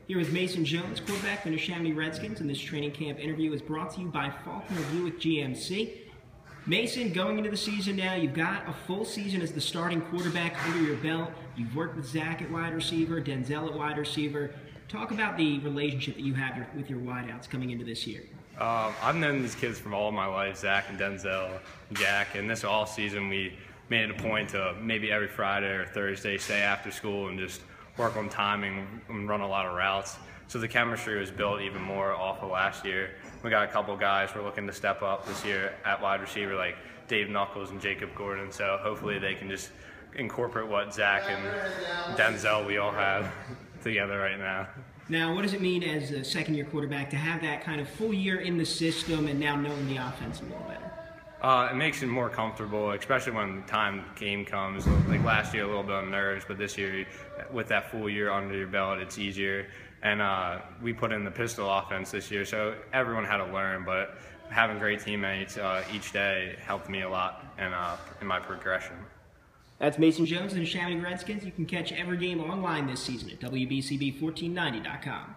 Here with Mason Jones, quarterback for the Neshaminy Redskins, and this training camp interview is brought to you by Faulkner Buick GMC. Mason, going into the season now, you've got a full season as the starting quarterback under your belt. You've worked with Zach at wide receiver, Denzel at wide receiver. Talk about the relationship that you have with your wideouts coming into this year. I've known these kids from all my life, Zach and Denzel, Jack, and this off season we made it a point to maybe every Friday or Thursday stay after school and just work on timing and run a lot of routes. So the chemistry was built even more off of last year. We got a couple guys we're looking to step up this year at wide receiver, like Dave Knuckles and Jacob Gordon. So hopefully they can just incorporate what Zach and Denzel we all have together right now. Now, what does it mean as a second-year quarterback to have that kind of full year in the system and now knowing the offense a little better? It makes it more comfortable, especially when the game comes. Like last year, a little bit of nerves, but this year, with that full year under your belt, it's easier. And we put in the pistol offense this year, so everyone had to learn. But having great teammates each day helped me a lot in my progression. That's Mason Jones and the Neshaminy Redskins. You can catch every game online this season at WBCB1490.com.